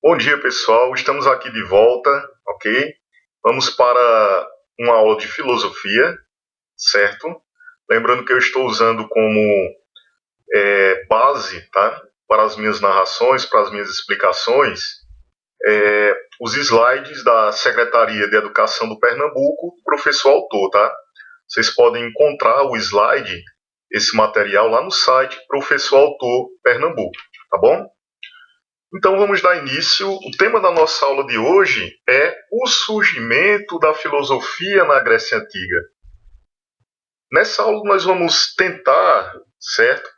Bom dia, pessoal. Estamos aqui de volta, ok? Vamos para uma aula de filosofia, certo? Lembrando que eu estou usando como base, tá? Para as minhas narrações, para as minhas explicações, os slides da Secretaria de Educação do Pernambuco, do professor autor, tá? Vocês podem encontrar o slide, esse material, lá no site Professor Autor Pernambuco, tá bom? Então vamos dar início. O tema da nossa aula de hoje é o surgimento da filosofia na Grécia Antiga. Nessa aula nós vamos tentar, certo,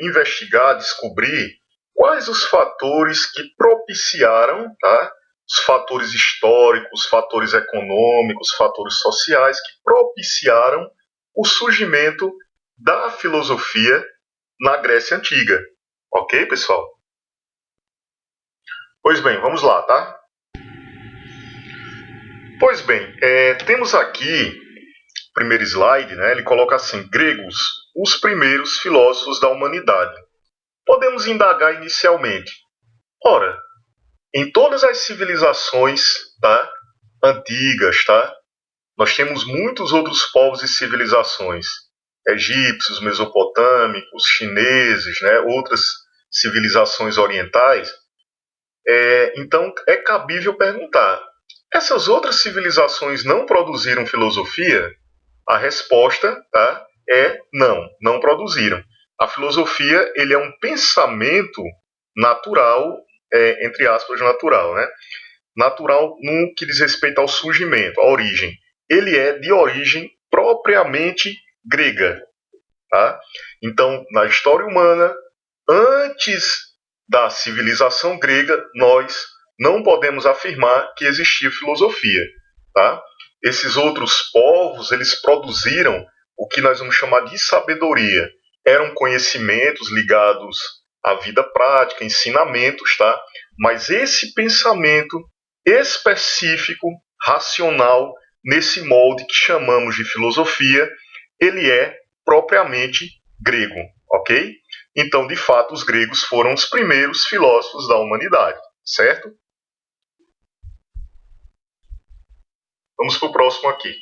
investigar, descobrir quais os fatores que propiciaram, tá, os fatores históricos, fatores econômicos, fatores sociais que propiciaram o surgimento da filosofia na Grécia Antiga. Ok, pessoal? Pois bem, vamos lá, tá? Pois bem, temos aqui o primeiro slide, né? Ele coloca assim: gregos, os primeiros filósofos da humanidade. Podemos indagar inicialmente. Ora, em todas as civilizações, tá, antigas, tá, nós temos muitos outros povos e civilizações, egípcios, mesopotâmicos, chineses, né, outras civilizações orientais. Então é cabível perguntar: essas outras civilizações não produziram filosofia? A resposta, tá, é não, não produziram. A filosofia ele é um pensamento natural, entre aspas, natural, né? Natural no que diz respeito ao surgimento, à origem. Ele é de origem propriamente grega. Tá? Então, na história humana, antes da civilização grega, nós não podemos afirmar que existia filosofia. Tá? Esses outros povos, eles produziram o que nós vamos chamar de sabedoria. Eram conhecimentos ligados à vida prática, ensinamentos, tá? Mas esse pensamento específico, racional, nesse molde que chamamos de filosofia, ele é propriamente grego, ok? Então, de fato, os gregos foram os primeiros filósofos da humanidade, certo? Vamos para o próximo aqui.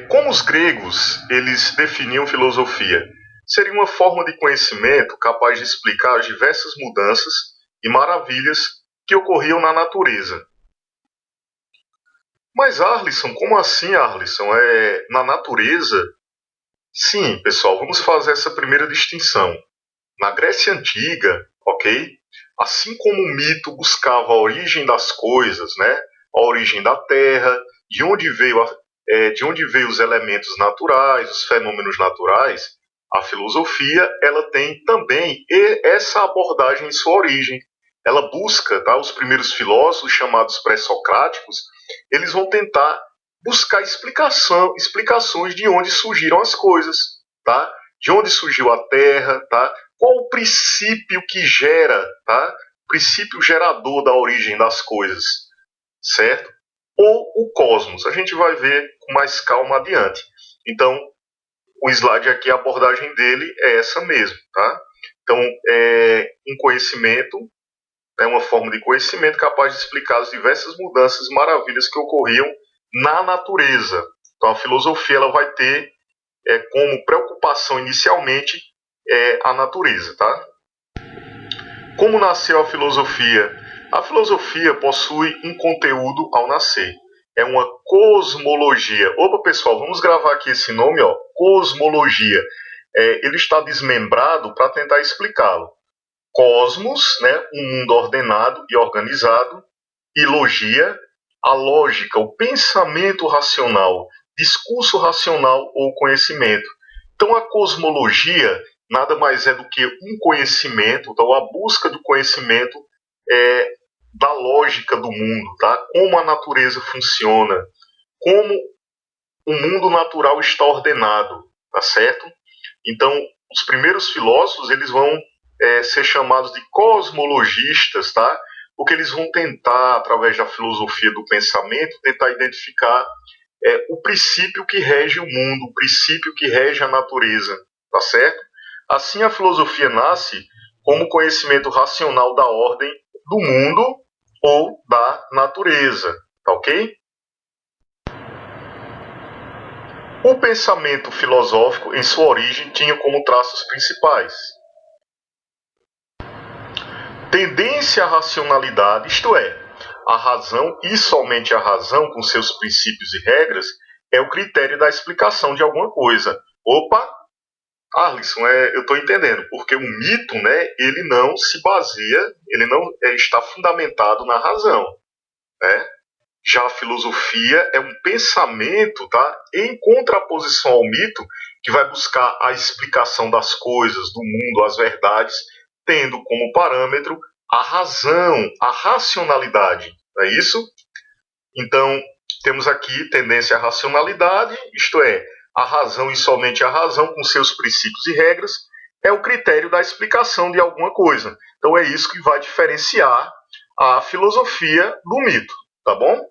Como os gregos eles definiam filosofia? Seria uma forma de conhecimento capaz de explicar as diversas mudanças e maravilhas que ocorriam na natureza. Mas, Arlisson, como assim, Arlisson? Na natureza? Sim, pessoal, vamos fazer essa primeira distinção. Na Grécia Antiga, ok? Assim como o mito buscava a origem das coisas, né? A origem da Terra, de onde veio os elementos naturais, os fenômenos naturais, a filosofia ela tem também essa abordagem em sua origem. Ela busca, tá? Os primeiros filósofos chamados pré-socráticos, eles vão tentar buscar explicações de onde surgiram as coisas, tá? De onde surgiu a Terra, tá? Qual o princípio que gera, tá? O princípio gerador da origem das coisas, certo? Ou o cosmos. A gente vai ver com mais calma adiante. Então, o slide aqui, a abordagem dele é essa mesmo, tá? Então, um conhecimento, uma forma de conhecimento capaz de explicar as diversas mudanças e maravilhas que ocorriam na natureza. Então, a filosofia ela vai ter como preocupação inicialmente a natureza, tá? Como nasceu a filosofia? A filosofia possui um conteúdo ao nascer. É uma cosmologia. Opa, pessoal, vamos gravar aqui esse nome, ó, cosmologia. Ele está desmembrado para tentar explicá-lo. Cosmos, né, um mundo ordenado e organizado. E logia, a lógica, o pensamento racional, discurso racional ou conhecimento. Então, a cosmologia nada mais é do que um conhecimento, então a busca do conhecimento da lógica do mundo, tá? Como a natureza funciona, como o mundo natural está ordenado, tá certo? Então, os primeiros filósofos eles vão ser chamados de cosmologistas, tá? Porque eles vão tentar, através da filosofia do pensamento, tentar identificar o princípio que rege o mundo, o princípio que rege a natureza, tá certo? Assim a filosofia nasce como conhecimento racional da ordem do mundo ou da natureza, tá ok? O pensamento filosófico, em sua origem, tinha como traços principais tendência à racionalidade, isto é, a razão e somente a razão, com seus princípios e regras, é o critério da explicação de alguma coisa. Opa, Arlisson, eu estou entendendo, porque o mito, né, ele não se baseia, ele não está fundamentado na razão, né? Já a filosofia é um pensamento, tá, em contraposição ao mito, que vai buscar a explicação das coisas, do mundo, as verdades, tendo como parâmetro a razão, a racionalidade, não é isso? Então, temos aqui tendência à racionalidade, isto é, a razão e somente a razão, com seus princípios e regras, é o critério da explicação de alguma coisa. Então, é isso que vai diferenciar a filosofia do mito, tá bom?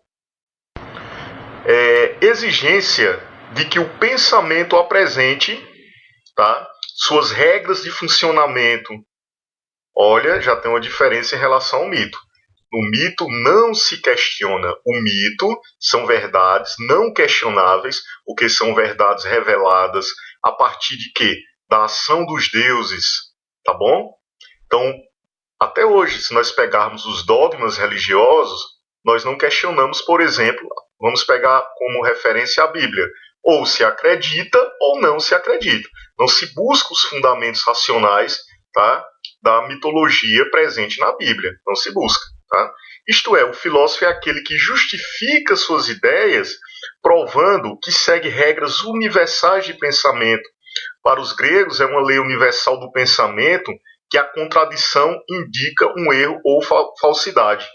Exigência de que o pensamento apresente, tá, suas regras de funcionamento. Olha, já tem uma diferença em relação ao mito. No mito não se questiona. O mito são verdades não questionáveis, porque são verdades reveladas a partir de quê? Da ação dos deuses, tá bom? Então, até hoje, se nós pegarmos os dogmas religiosos, nós não questionamos, por exemplo, vamos pegar como referência a Bíblia, ou se acredita ou não se acredita. Não se busca os fundamentos racionais, tá, da mitologia presente na Bíblia, não se busca. Tá? Isto é, o filósofo é aquele que justifica suas ideias, provando que segue regras universais de pensamento. Para os gregos, é uma lei universal do pensamento que a contradição indica um erro ou falsidade.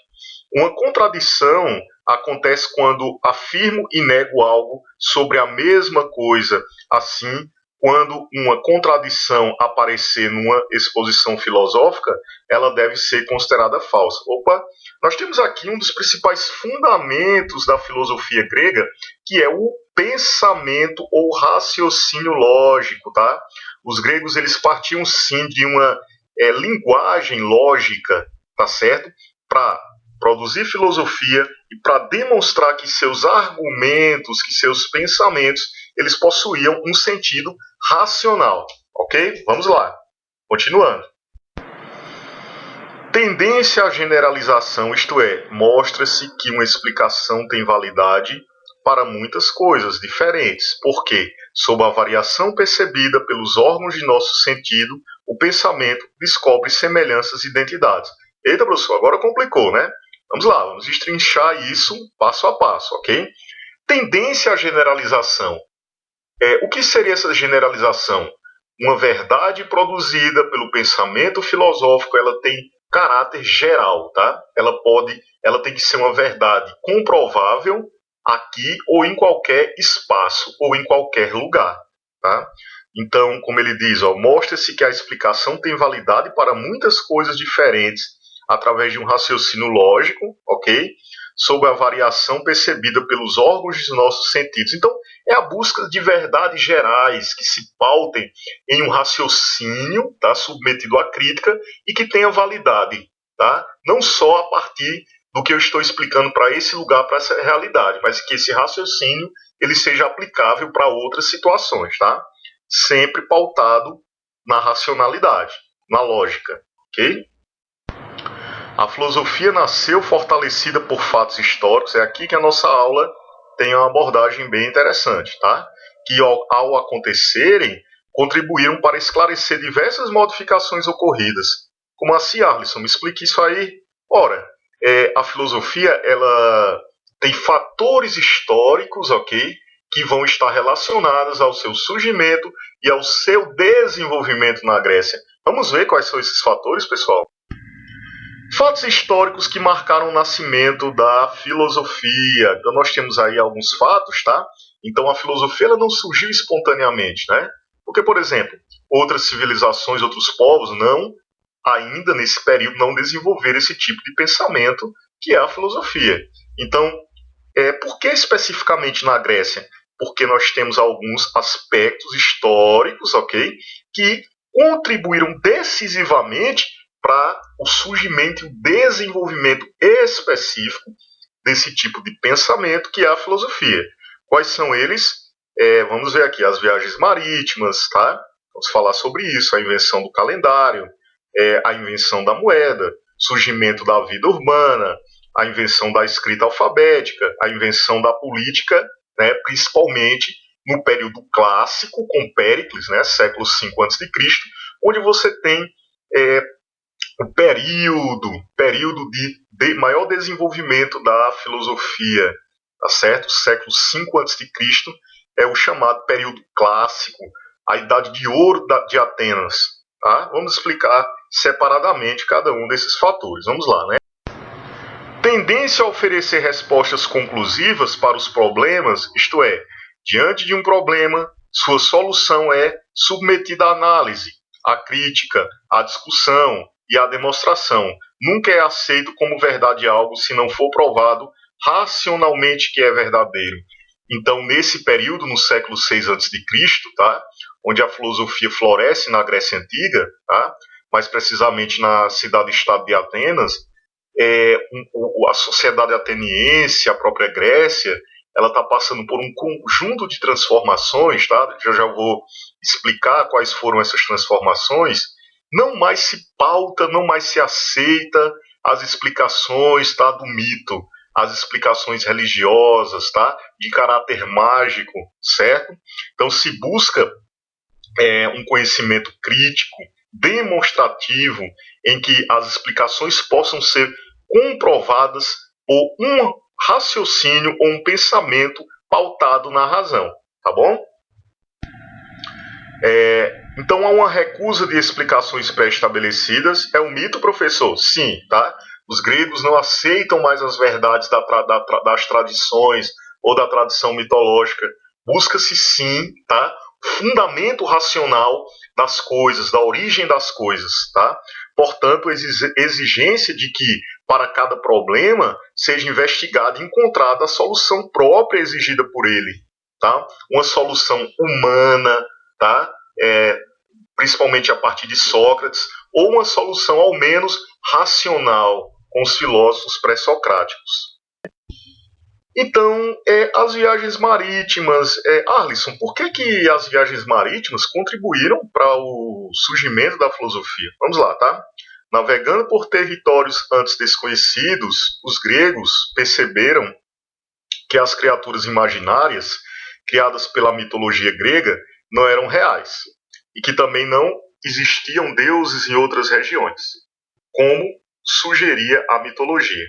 Uma contradição acontece quando afirmo e nego algo sobre a mesma coisa. Assim, quando uma contradição aparecer numa exposição filosófica, ela deve ser considerada falsa. Opa, nós temos aqui um dos principais fundamentos da filosofia grega, que é o pensamento ou raciocínio lógico, tá? Os gregos, eles partiam sim de uma linguagem lógica, tá certo? Para produzir filosofia e para demonstrar que seus argumentos, que seus pensamentos, eles possuíam um sentido racional, ok? Vamos lá, continuando. Tendência à generalização, isto é, mostra-se que uma explicação tem validade para muitas coisas diferentes, porque, sob a variação percebida pelos órgãos de nosso sentido, o pensamento descobre semelhanças e identidades. Eita, professor, agora complicou, né? Vamos lá, vamos destrinchar isso passo a passo, ok? Tendência à generalização. O que seria essa generalização? Uma verdade produzida pelo pensamento filosófico, ela tem caráter geral, tá? Ela tem que ser uma verdade comprovável aqui ou em qualquer espaço ou em qualquer lugar, tá? Então, como ele diz, mostra-se que a explicação tem validade para muitas coisas diferentes através de um raciocínio lógico, ok? Sob a variação percebida pelos órgãos dos nossos sentidos. Então, é a busca de verdades gerais que se pautem em um raciocínio, tá, submetido à crítica e que tenha validade, tá? Não só a partir do que eu estou explicando para esse lugar, para essa realidade, mas que esse raciocínio ele seja aplicável para outras situações, tá? Sempre pautado na racionalidade, na lógica, ok? A filosofia nasceu fortalecida por fatos históricos. É aqui que a nossa aula tem uma abordagem bem interessante, tá? Que ao acontecerem, contribuíram para esclarecer diversas modificações ocorridas. Como assim, Arlisson? Me explique isso aí. Ora, a filosofia, ela tem fatores históricos, ok? Que vão estar relacionados ao seu surgimento e ao seu desenvolvimento na Grécia. Vamos ver quais são esses fatores, pessoal? Fatos históricos que marcaram o nascimento da filosofia. Então nós temos aí alguns fatos, tá? Então a filosofia ela não surgiu espontaneamente, né? Porque, por exemplo, outras civilizações, outros povos ainda nesse período não desenvolveram esse tipo de pensamento que é a filosofia. Então, por que especificamente na Grécia? Porque nós temos alguns aspectos históricos, ok? Que contribuíram decisivamente para o surgimento e o desenvolvimento específico desse tipo de pensamento que é a filosofia. Quais são eles? Vamos ver aqui as viagens marítimas, tá? Vamos falar sobre isso, a invenção do calendário, a invenção da moeda, surgimento da vida urbana, a invenção da escrita alfabética, a invenção da política, né, principalmente no período clássico, com Péricles, né, século V a.C., onde você tem o período de maior desenvolvimento da filosofia, tá certo? O século V a.C. é o chamado período clássico, a idade de ouro de Atenas. Tá? Vamos explicar separadamente cada um desses fatores. Vamos lá, né? Tendência a oferecer respostas conclusivas para os problemas, isto é, diante de um problema, sua solução é submetida à análise, à crítica, à discussão e à demonstração. Nunca é aceito como verdade algo se não for provado racionalmente que é verdadeiro. Então, nesse período, no século VI a.C., tá, onde a filosofia floresce na Grécia Antiga, tá, mais precisamente na cidade-estado de Atenas, a sociedade ateniense, a própria Grécia, ela está passando por um conjunto de transformações, tá? Já vou explicar quais foram essas transformações. Não mais se pauta, não mais se aceita as explicações, tá, do mito, as explicações religiosas, tá, de caráter mágico, certo? Então se busca um conhecimento crítico, demonstrativo, em que as explicações possam ser comprovadas por um raciocínio ou um pensamento pautado na razão, tá bom? Então há uma recusa de explicações pré-estabelecidas. É um mito, professor? Sim, tá? Os gregos não aceitam mais as verdades das tradições ou da tradição mitológica. Busca-se sim, tá? Fundamento racional das coisas, da origem das coisas, tá? Portanto, exigência de que para cada problema seja investigada e encontrada a solução própria exigida por ele, tá? Uma solução humana, tá? Principalmente a partir de Sócrates, ou uma solução ao menos racional com os filósofos pré-socráticos. Então, as viagens marítimas, Arlisson, por que as viagens marítimas contribuíram para o surgimento da filosofia? Vamos lá, tá? Navegando por territórios antes desconhecidos, os gregos perceberam que as criaturas imaginárias criadas pela mitologia grega não eram reais e que também não existiam deuses em outras regiões, como sugeria a mitologia.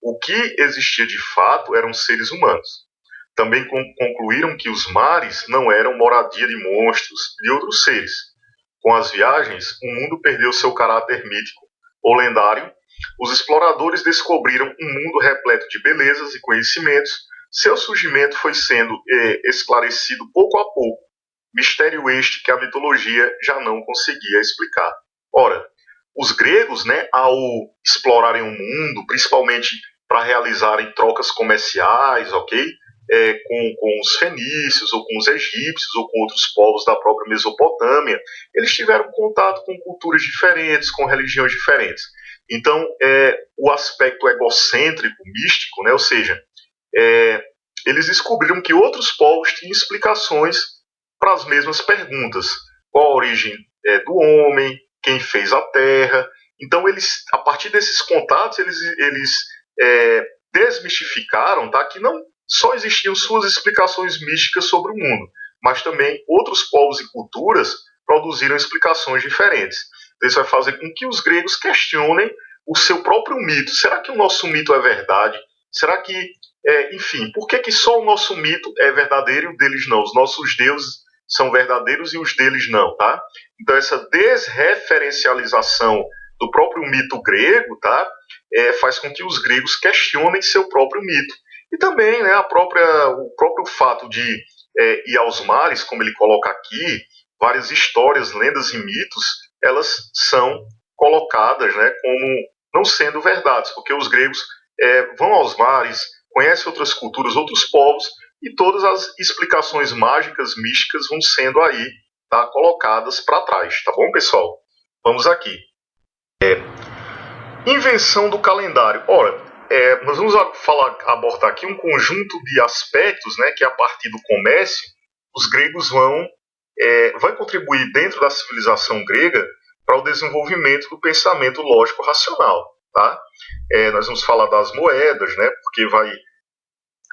O que existia de fato eram seres humanos. Também concluíram que os mares não eram moradia de monstros e de outros seres. Com as viagens, o mundo perdeu seu caráter mítico ou lendário. Os exploradores descobriram um mundo repleto de belezas e conhecimentos. Seu surgimento foi sendo esclarecido pouco a pouco. Mistério este que a mitologia já não conseguia explicar. Ora, os gregos, né, ao explorarem o mundo, principalmente para realizarem trocas comerciais, ok? Com os fenícios, ou com os egípcios, ou com outros povos da própria Mesopotâmia, eles tiveram contato com culturas diferentes, com religiões diferentes. Então, o aspecto egocêntrico, místico, né, ou seja, eles descobriram que outros povos tinham explicações para as mesmas perguntas. Qual a origem do homem? Quem fez a Terra? Então, eles, a partir desses contatos, eles desmistificaram, tá, que não só existiam suas explicações místicas sobre o mundo, mas também outros povos e culturas produziram explicações diferentes. Isso vai fazer com que os gregos questionem o seu próprio mito. Será que o nosso mito é verdade? Será que, enfim, por que só o nosso mito é verdadeiro e o deles não? Os nossos deuses são verdadeiros e os deles não, tá? Então essa desreferencialização do próprio mito grego, tá, faz com que os gregos questionem seu próprio mito. E também, né, o próprio fato de ir aos mares, como ele coloca aqui, várias histórias, lendas e mitos, elas são colocadas, né, como não sendo verdades, porque os gregos vão aos mares, conhecem outras culturas, outros povos, e todas as explicações mágicas, místicas, vão sendo aí tá, colocadas para trás, tá bom, pessoal? Vamos aqui. Invenção do calendário. Ora, nós vamos abordar aqui um conjunto de aspectos, né, que a partir do comércio os gregos vai contribuir dentro da civilização grega para o desenvolvimento do pensamento lógico racional, tá? Nós vamos falar das moedas, né, porque vai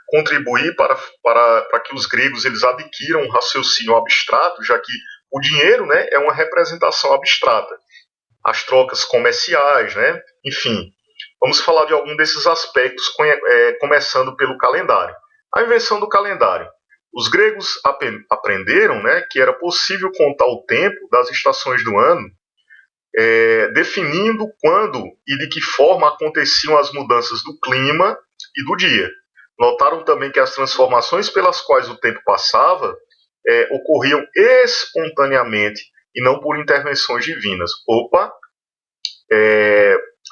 contribuir para que os gregos eles adquiram um raciocínio abstrato, já que o dinheiro, né, é uma representação abstrata. As trocas comerciais, né? Enfim, vamos falar de algum desses aspectos, começando pelo calendário. A invenção do calendário. Os gregos aprenderam, né, que era possível contar o tempo das estações do ano, definindo quando e de que forma aconteciam as mudanças do clima e do dia. Notaram também que as transformações pelas quais o tempo passava ocorriam espontaneamente e não por intervenções divinas.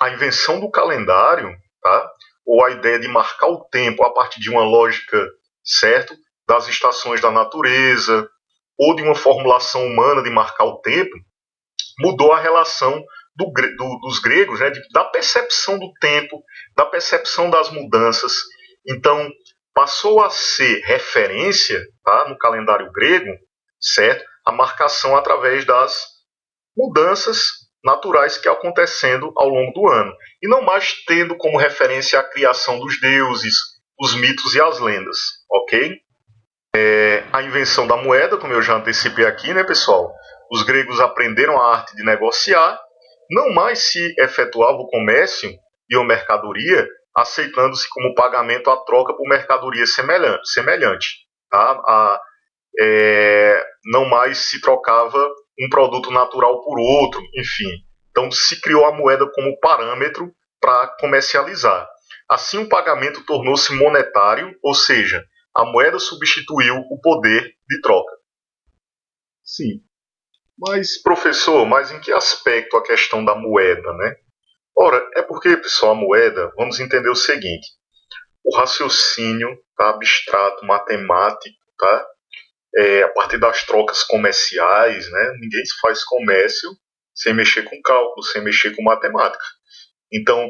A invenção do calendário, tá? Ou a ideia de marcar o tempo a partir de uma lógica, certo, das estações da natureza, ou de uma formulação humana de marcar o tempo, mudou a relação dos gregos, né, da percepção do tempo, da percepção das mudanças. Então, passou a ser referência, tá, no calendário grego, certo, a marcação através das mudanças naturais que acontecendo ao longo do ano, e não mais tendo como referência a criação dos deuses, os mitos e as lendas, ok? A invenção da moeda, como eu já antecipei aqui, né, pessoal? Os gregos aprenderam a arte de negociar, não mais se efetuava o comércio e a mercadoria, aceitando-se como pagamento a troca por mercadoria semelhante, tá? Não mais se trocava um produto natural por outro, enfim. Então se criou a moeda como parâmetro para comercializar. Assim o pagamento tornou-se monetário, ou seja, a moeda substituiu o poder de troca. Sim. Mas, professor, mas em que aspecto a questão da moeda, né? Ora, é porque, pessoal, a moeda, vamos entender o seguinte, o raciocínio, tá, abstrato, matemático, tá? A partir das trocas comerciais, né? Ninguém faz comércio sem mexer com cálculo, sem mexer com matemática. Então,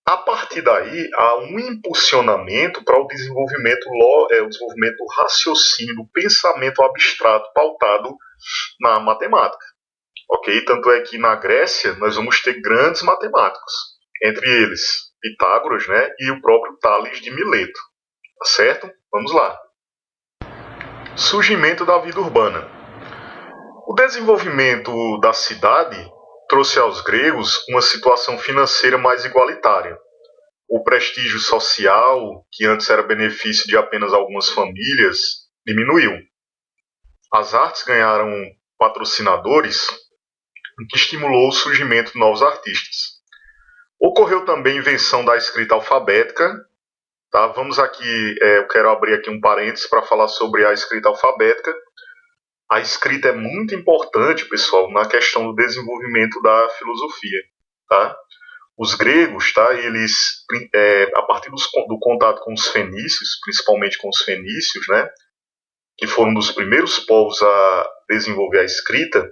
a partir daí, há um impulsionamento para o desenvolvimento do raciocínio, do pensamento abstrato pautado na matemática. Ok? Tanto é que na Grécia nós vamos ter grandes matemáticos, entre eles Pitágoras, né? E o próprio Tales de Mileto. Tá certo? Vamos lá. Surgimento da vida urbana. O desenvolvimento da cidade trouxe aos gregos uma situação financeira mais igualitária. O prestígio social, que antes era benefício de apenas algumas famílias, diminuiu. As artes ganharam patrocinadores, o que estimulou o surgimento de novos artistas. Ocorreu também a invenção da escrita alfabética. Tá? Vamos aqui, eu quero abrir aqui um parênteses para falar sobre a escrita alfabética. A escrita é muito importante, pessoal, na questão do desenvolvimento da filosofia. Tá? Os gregos, tá, eles, a partir do contato com os fenícios, principalmente com os fenícios, né, que foram um dos primeiros povos a desenvolver a escrita,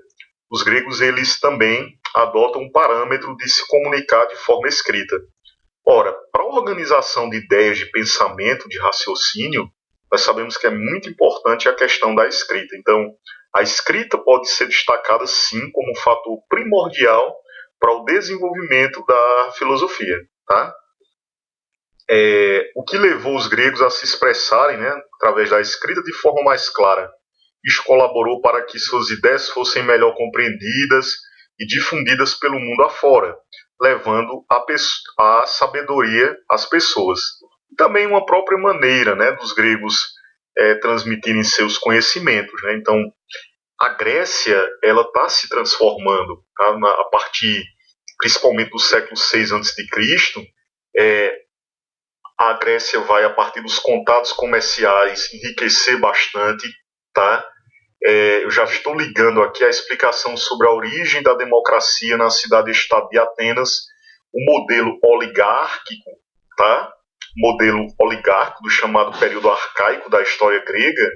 os gregos eles também adotam um parâmetro de se comunicar de forma escrita. Ora, para a organização de ideias, de pensamento, de raciocínio, nós sabemos que é muito importante a questão da escrita. Então, a escrita pode ser destacada, sim, como um fator primordial para o desenvolvimento da filosofia. Tá? O que levou os gregos a se expressarem, né, através da escrita de forma mais clara. Isso colaborou para que suas ideias fossem melhor compreendidas e difundidas pelo mundo afora, levando a sabedoria às pessoas. E também uma própria maneira, né, dos gregos transmitirem seus conhecimentos. Né? Então, a Grécia ela está se transformando, tá? A partir, principalmente do século VI a.C., a Grécia vai, a partir dos contatos comerciais, enriquecer bastante. Tá? Eu já estou ligando aqui a explicação sobre a origem da democracia na cidade-estado de Atenas, o modelo oligárquico, tá? Modelo oligárquico do chamado período arcaico da história grega,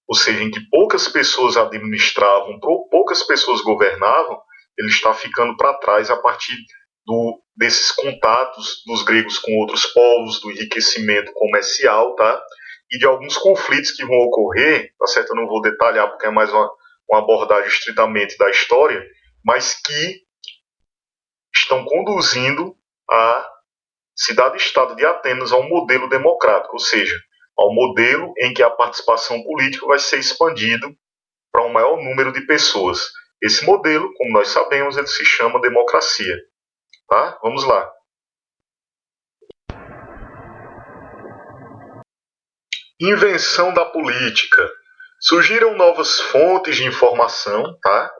ou seja, em que poucas pessoas administravam, poucas pessoas governavam, ele está ficando para trás a partir desses contatos dos gregos com outros povos, do enriquecimento comercial, tá? E de alguns conflitos que vão ocorrer, tá certo? Eu não vou detalhar porque é mais uma abordagem estritamente da história, mas que estão conduzindo a cidade-estado de Atenas a um modelo democrático, ou seja, ao modelo em que a participação política vai ser expandido para um maior número de pessoas. Esse modelo, como nós sabemos, ele se chama democracia. Tá? Vamos lá. Invenção da política. Surgiram novas fontes de informação, tá?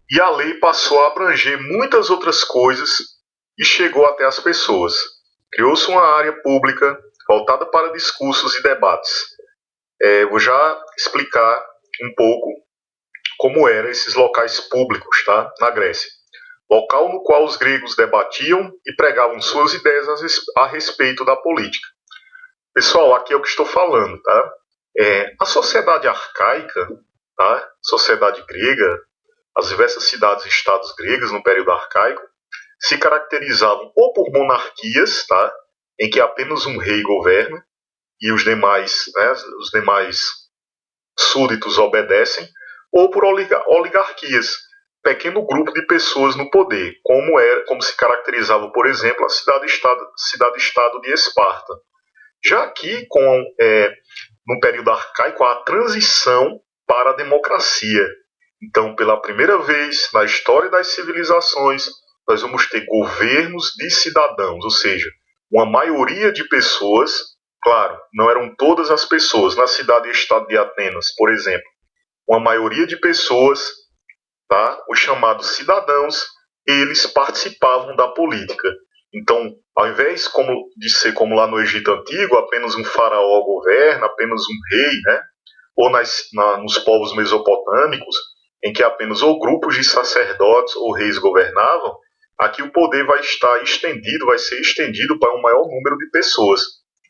E a lei passou a abranger muitas outras coisas e chegou até as pessoas. Criou-se uma área pública voltada para discursos e debates. Vou já explicar um pouco como eram esses locais públicos, tá? Na Grécia. Local no qual os gregos debatiam e pregavam suas ideias a respeito da política. Pessoal, aqui é o que estou falando, tá? A sociedade arcaica, tá? Sociedade grega, as diversas cidades e estados gregas no período arcaico, se caracterizavam ou por monarquias, tá? Em que apenas um rei governa e os demais súditos obedecem, ou por oligarquias, pequeno grupo de pessoas no poder, como se caracterizava, por exemplo, a cidade-estado de Esparta. Já aqui, no período arcaico, há a transição para a democracia. Então, pela primeira vez na história das civilizações, nós vamos ter governos de cidadãos, ou seja, uma maioria de pessoas, claro, não eram todas as pessoas, na cidade-estado de Atenas, por exemplo, uma maioria de pessoas, tá? Os chamados cidadãos, eles participavam da política. Então, ao invés de ser como lá no Egito Antigo, apenas um faraó governa, apenas um rei, né? Ou nos povos mesopotâmicos, em que apenas ou grupos de sacerdotes ou reis governavam, aqui o poder vai ser estendido para um maior número de pessoas.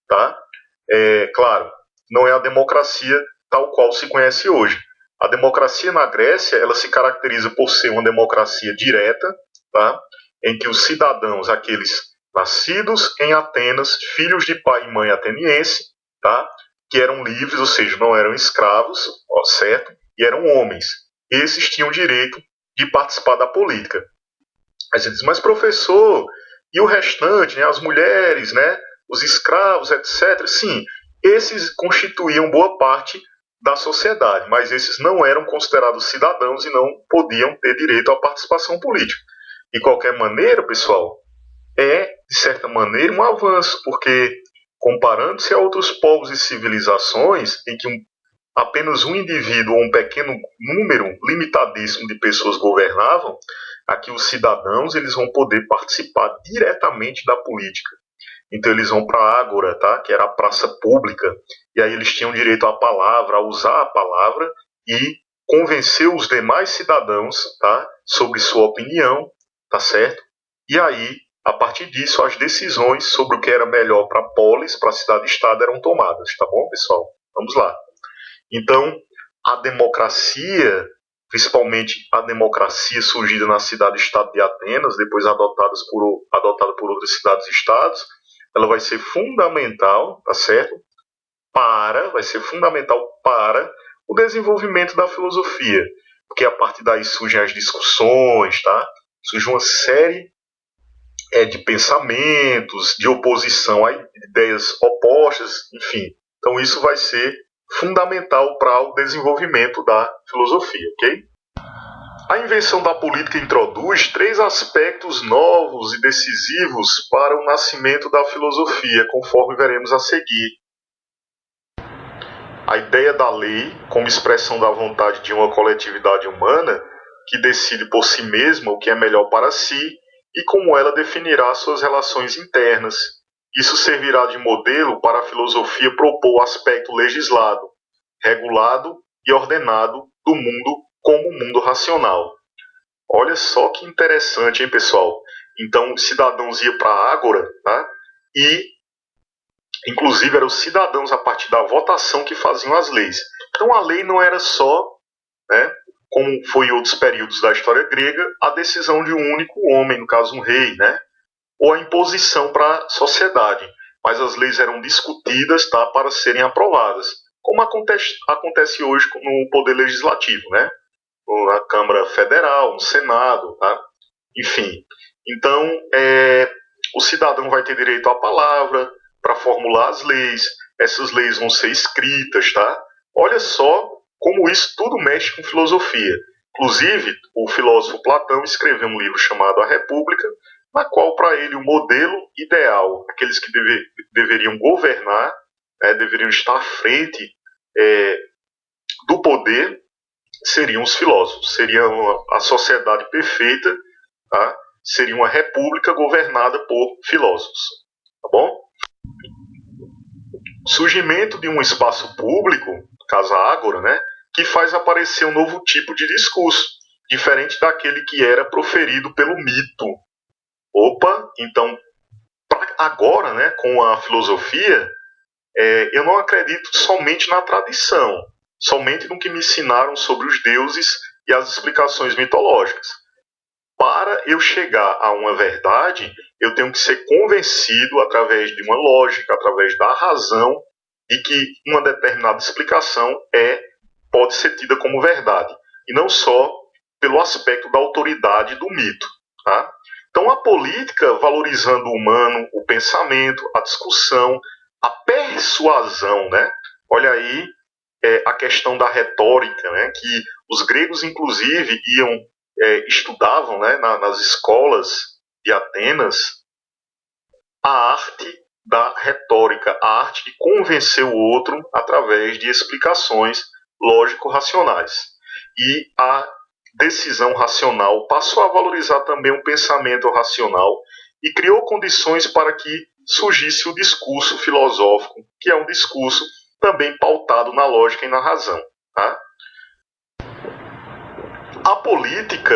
Tá? Claro, não é a democracia tal qual se conhece hoje. A democracia na Grécia, ela se caracteriza por ser uma democracia direta, tá? Em que os cidadãos, aqueles nascidos em Atenas, filhos de pai e mãe ateniense, tá? Que eram livres, ou seja, não eram escravos, certo? E eram homens. Esses tinham o direito de participar da política. Aí você diz, mas professor, e o restante, né? As mulheres, né? Os escravos, etc. Sim, esses constituíam boa parte da sociedade, mas esses não eram considerados cidadãos e não podiam ter direito à participação política. De qualquer maneira, pessoal, de certa maneira, um avanço, porque comparando-se a outros povos e civilizações em que apenas um indivíduo ou um pequeno número limitadíssimo de pessoas governavam, aqui os cidadãos eles vão poder participar diretamente da política. Então eles vão para a Ágora, tá? Que era a praça pública, e aí eles tinham direito à palavra, a usar a palavra e convencer os demais cidadãos, tá? Sobre sua opinião, tá certo? E aí, a partir disso, as decisões sobre o que era melhor para a polis, para a cidade-estado, eram tomadas, tá bom, pessoal? Vamos lá. Então, a democracia, principalmente a democracia surgida na cidade-estado de Atenas, depois adotada por outras cidades-estados, ela vai ser fundamental, tá certo? Vai ser fundamental para o desenvolvimento da filosofia, porque a partir daí surgem as discussões, tá? Surge uma série de pensamentos, de oposição a ideias opostas, enfim. Então isso vai ser fundamental para o desenvolvimento da filosofia, ok? A invenção da política introduz 3 aspectos novos e decisivos para o nascimento da filosofia, conforme veremos a seguir. A ideia da lei como expressão da vontade de uma coletividade humana que decide por si mesma o que é melhor para si e como ela definirá suas relações internas. Isso servirá de modelo para a filosofia propor o aspecto legislado, regulado e ordenado do mundo como mundo racional. Olha só que interessante, hein, pessoal? Então, os cidadãos iam para a Ágora, tá? E, inclusive, eram os cidadãos, a partir da votação, que faziam as leis. Então a lei não era só, né, como foi em outros períodos da história grega, a decisão de um único homem, no caso um rei, né, ou a imposição para a sociedade, mas as leis eram discutidas, tá, para serem aprovadas, como acontece hoje no Poder Legislativo, né, na Câmara Federal, no Senado, tá? Enfim. Então, o cidadão vai ter direito à palavra para formular as leis, essas leis vão ser escritas, tá? Olha só como isso tudo mexe com filosofia. Inclusive, o filósofo Platão escreveu um livro chamado A República, na qual, para ele, o modelo ideal, aqueles que deveriam governar, deveriam estar à frente do poder, seriam os filósofos, seria a sociedade perfeita, tá? Seria uma república governada por filósofos, tá bom? O surgimento de um espaço público, caso a ágora, né, que faz aparecer um novo tipo de discurso, diferente daquele que era proferido pelo mito. Opa, então, agora, né, com a filosofia, eu não acredito somente na tradição, somente no que me ensinaram sobre os deuses e as explicações mitológicas. Para eu chegar a uma verdade, eu tenho que ser convencido através de uma lógica, através da razão, de que uma determinada explicação pode ser tida como verdade, e não só pelo aspecto da autoridade do mito. Tá? Então a política, valorizando o humano, o pensamento, a discussão, a persuasão, né? Olha aí a questão da retórica, né? Que os gregos, inclusive, estudavam, né, nas escolas de Atenas a arte da retórica, a arte de convencer o outro através de explicações lógico-racionais. E a decisão racional passou a valorizar também o pensamento racional e criou condições para que surgisse o discurso filosófico, que é um discurso também pautado na lógica e na razão. Tá? A política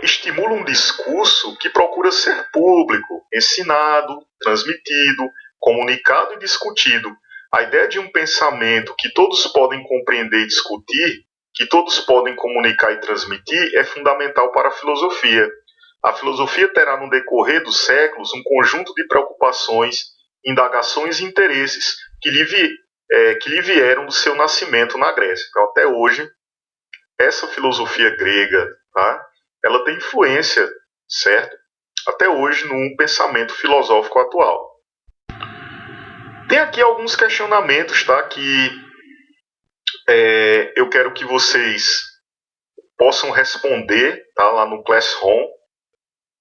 estimula um discurso que procura ser público, ensinado, transmitido, comunicado e discutido. A ideia de um pensamento que todos podem compreender e discutir, que todos podem comunicar e transmitir, é fundamental para a filosofia. A filosofia terá no decorrer dos séculos um conjunto de preocupações, indagações e interesses que lhe vieram do seu nascimento na Grécia. Então, até hoje, essa filosofia grega, tá? Ela tem influência, certo? Até hoje, no pensamento filosófico atual. Tem aqui alguns questionamentos, tá? Que eu quero que vocês possam responder, tá? Lá no Classroom.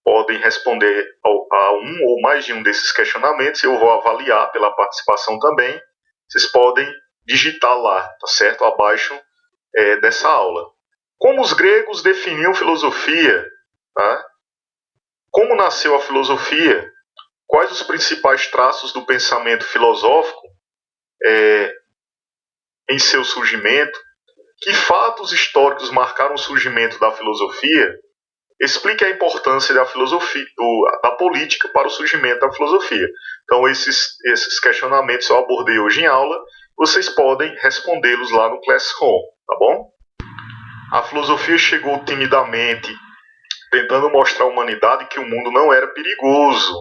Podem responder a um ou mais de um desses questionamentos. Eu vou avaliar pela participação também. Vocês podem digitar lá, tá certo? Abaixo dessa aula. Como os gregos definiam filosofia? Tá? Como nasceu a filosofia? Quais os principais traços do pensamento filosófico em seu surgimento? Que fatos históricos marcaram o surgimento da filosofia? Explique a importância da filosofia, da política para o surgimento da filosofia. Então, esses questionamentos eu abordei hoje em aula. Vocês podem respondê-los lá no Classroom, tá bom? A filosofia chegou timidamente, tentando mostrar à humanidade que o mundo não era perigoso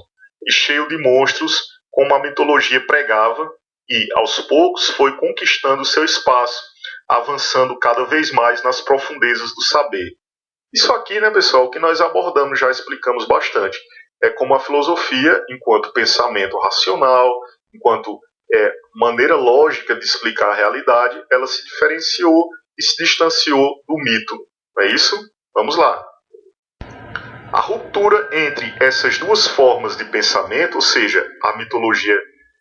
e cheio de monstros, como a mitologia pregava, e, aos poucos, foi conquistando seu espaço, avançando cada vez mais nas profundezas do saber. Isso aqui, né, pessoal, que nós abordamos, já explicamos bastante. É como a filosofia, enquanto pensamento racional, enquanto maneira lógica de explicar a realidade, ela se diferenciou e se distanciou do mito. Não é isso? Vamos lá. A ruptura entre essas duas formas de pensamento, ou seja, a mitologia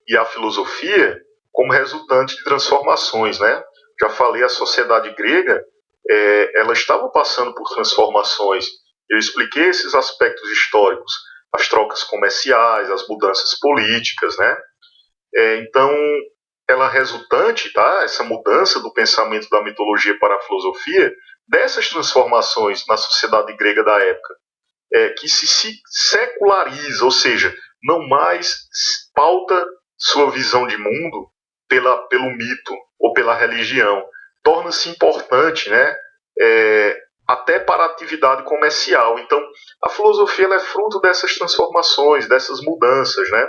e a filosofia, como resultante de transformações, né? Já falei, a sociedade grega, ela estava passando por transformações. Eu expliquei esses aspectos históricos, as trocas comerciais, as mudanças políticas, né? Então, ela resultante, tá? Essa mudança do pensamento da mitologia para a filosofia, dessas transformações na sociedade grega da época, que se seculariza, ou seja, não mais pauta sua visão de mundo pelo mito ou pela religião, torna-se importante, né? Até para a atividade comercial. Então, a filosofia ela é fruto dessas transformações, dessas mudanças, né?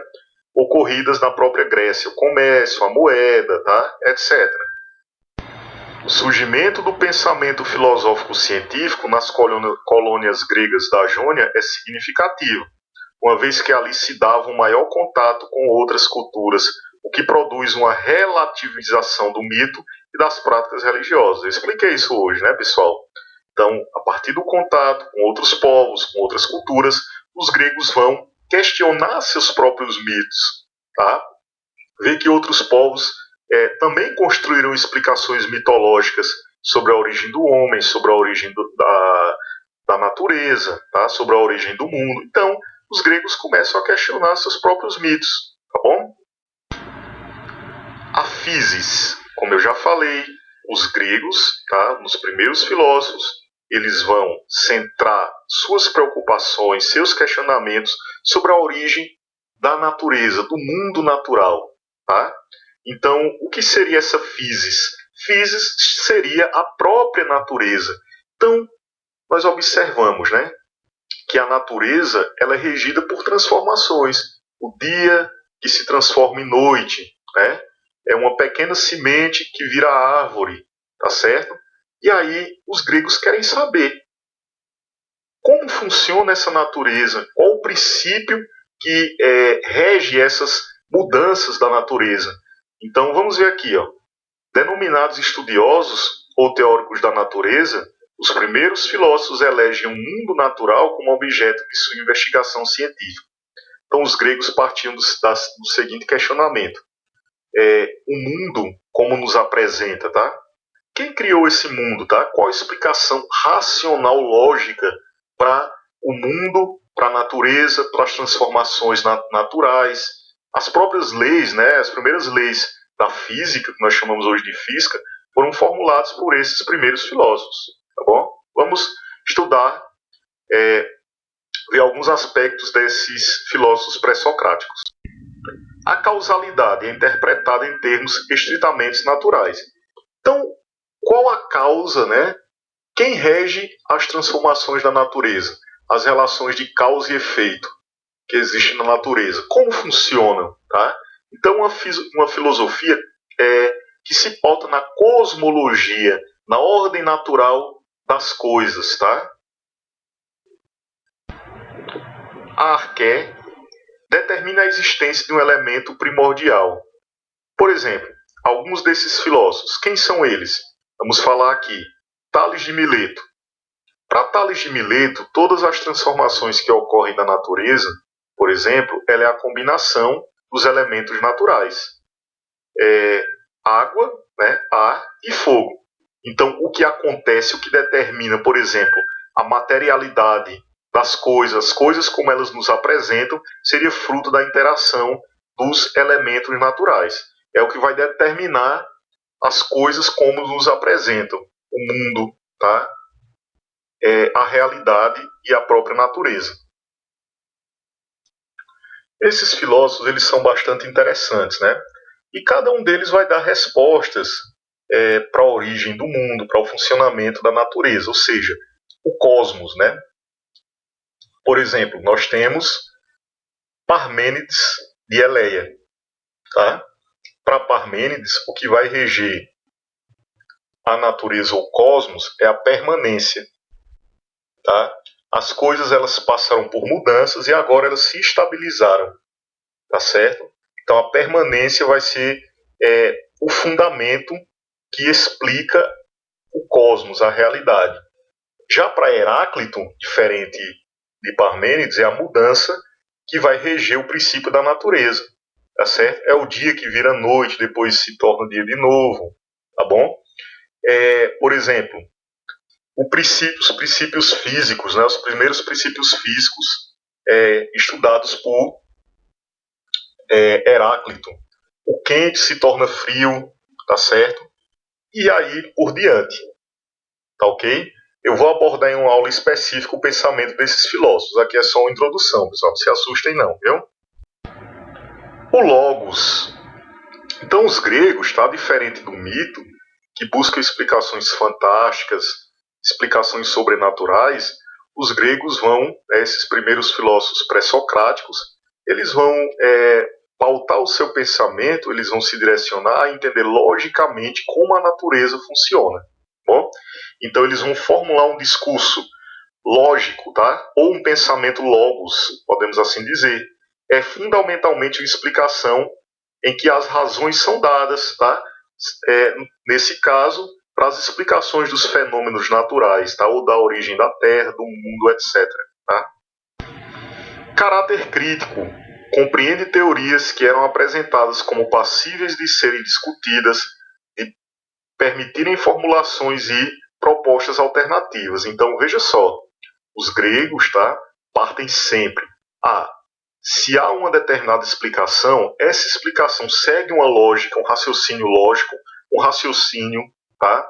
Ocorridas na própria Grécia, o comércio, a moeda, tá? Etc. O surgimento do pensamento filosófico-científico nas colônias gregas da Jônia é significativo, uma vez que ali se dava um maior contato com outras culturas, o que produz uma relativização do mito e das práticas religiosas. Eu expliquei isso hoje, né, pessoal? Então, a partir do contato com outros povos, com outras culturas, os gregos vão questionar seus próprios mitos, tá? Ver que outros povos também construíram explicações mitológicas sobre a origem do homem, sobre a origem da natureza, tá? Sobre a origem do mundo. Então, os gregos começam a questionar seus próprios mitos, tá bom? A physis, como eu já falei, os gregos, tá? Nos primeiros filósofos, eles vão centrar suas preocupações, seus questionamentos sobre a origem da natureza, do mundo natural, tá? Então, o que seria essa physis? Physis seria a própria natureza. Então, nós observamos, né, que a natureza ela é regida por transformações. O dia que se transforma em noite, né, é uma pequena semente que vira árvore, tá certo? E aí os gregos querem saber como funciona essa natureza, qual o princípio que rege essas mudanças da natureza. Então vamos ver aqui, ó. Denominados estudiosos ou teóricos da natureza, os primeiros filósofos elegem o mundo natural como objeto de sua investigação científica. Então os gregos partiam do seguinte questionamento. O mundo como nos apresenta, tá? Quem criou esse mundo, tá? Qual a explicação racional, lógica para o mundo, para a natureza, para as transformações naturais, as próprias leis, né? As primeiras leis da física, que nós chamamos hoje de física, foram formuladas por esses primeiros filósofos, tá bom? Vamos estudar, ver alguns aspectos desses filósofos pré-socráticos. A causalidade é interpretada em termos estritamente naturais. Então, qual a causa, né? Quem rege as transformações da natureza? As relações de causa e efeito que existem na natureza. Como funcionam, tá? Então, uma filosofia que se pauta na cosmologia, na ordem natural das coisas, tá? A arqué determina a existência de um elemento primordial. Por exemplo, alguns desses filósofos, quem são eles? Vamos falar aqui. Tales de Mileto. Para Tales de Mileto, todas as transformações que ocorrem na natureza, por exemplo, ela é a combinação dos elementos naturais. Água, né, ar e fogo. Então, o que acontece, o que determina, por exemplo, a materialidade das coisas, as coisas como elas nos apresentam, seria fruto da interação dos elementos naturais. É o que vai determinar as coisas como nos apresentam, o mundo, tá? A realidade e a própria natureza. Esses filósofos eles são bastante interessantes, né? E cada um deles vai dar respostas para a origem do mundo, para o funcionamento da natureza, ou seja, o cosmos, né? Por exemplo, nós temos Parmênides de Eleia, tá? Para Parmênides, o que vai reger a natureza ou o cosmos é a permanência, tá? As coisas elas passaram por mudanças e agora elas se estabilizaram, tá certo? Então a permanência vai ser o fundamento que explica o cosmos, a realidade. Já para Heráclito, diferente de Parmênides, é a mudança que vai reger o princípio da natureza, tá certo? É o dia que vira noite, depois se torna dia de novo, tá bom? Por exemplo, os princípios físicos, né? Os primeiros princípios físicos estudados por Heráclito. O quente se torna frio, tá certo? E aí por diante, tá ok? Eu vou abordar em uma aula específica o pensamento desses filósofos. Aqui é só uma introdução, pessoal. Não se assustem não, viu? O Logos. Então os gregos, tá? Diferente do mito, que buscam explicações fantásticas, explicações sobrenaturais, os gregos vão, esses primeiros filósofos pré-socráticos, eles vão pautar o seu pensamento, eles vão se direcionar a entender logicamente como a natureza funciona. Bom? Então eles vão formular um discurso lógico, tá? Ou um pensamento logos, podemos assim dizer. É fundamentalmente uma explicação em que as razões são dadas, tá? Nesse caso, para as explicações dos fenômenos naturais, tá? Ou da origem da Terra, do mundo, etc. Tá? Caráter crítico compreende teorias que eram apresentadas como passíveis de serem discutidas, de permitirem formulações e propostas alternativas. Então, veja só, os gregos, tá, partem sempre. Se há uma determinada explicação, essa explicação segue uma lógica, um raciocínio lógico, um raciocínio, tá,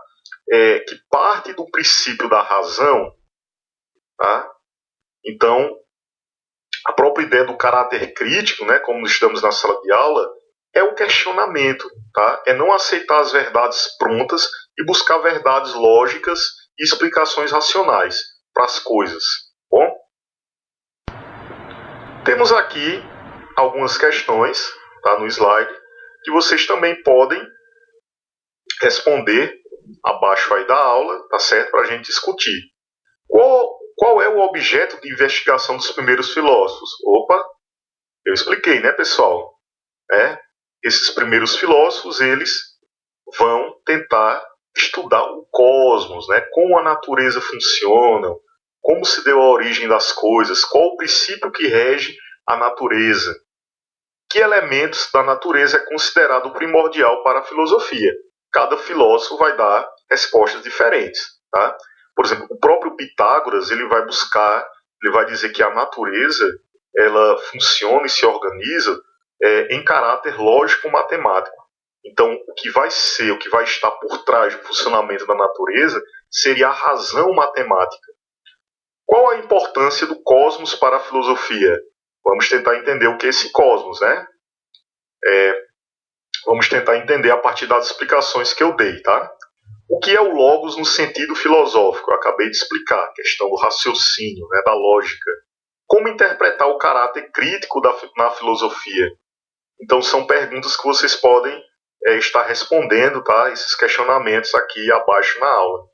que parte do princípio da razão. Tá? Então, a própria ideia do caráter crítico, né, como estamos na sala de aula, é o questionamento, tá? É não aceitar as verdades prontas e buscar verdades lógicas e explicações racionais para as coisas. Bom, temos aqui algumas questões, tá, no slide, que vocês também podem responder abaixo aí da aula, tá certo? Para a gente discutir. Qual é o objeto de investigação dos primeiros filósofos? Opa, eu expliquei, né, pessoal? Esses primeiros filósofos, eles vão tentar estudar o cosmos, né? Como a natureza funciona, como se deu a origem das coisas, qual o princípio que rege a natureza. Que elementos da natureza é considerado primordial para a filosofia? Cada filósofo vai dar respostas diferentes, tá? Por exemplo, o próprio Pitágoras, ele vai dizer que a natureza, ela funciona e se organiza em caráter lógico-matemático. Então, o que vai estar por trás do funcionamento da natureza seria a razão matemática. Qual a importância do cosmos para a filosofia? Vamos tentar entender o que é esse cosmos, né? Vamos tentar entender a partir das explicações que eu dei, tá? O que é o logos no sentido filosófico? Eu acabei de explicar, a questão do raciocínio, né, da lógica. Como interpretar o caráter crítico na filosofia? Então, são perguntas que vocês podem estar respondendo, tá? Esses questionamentos aqui abaixo na aula.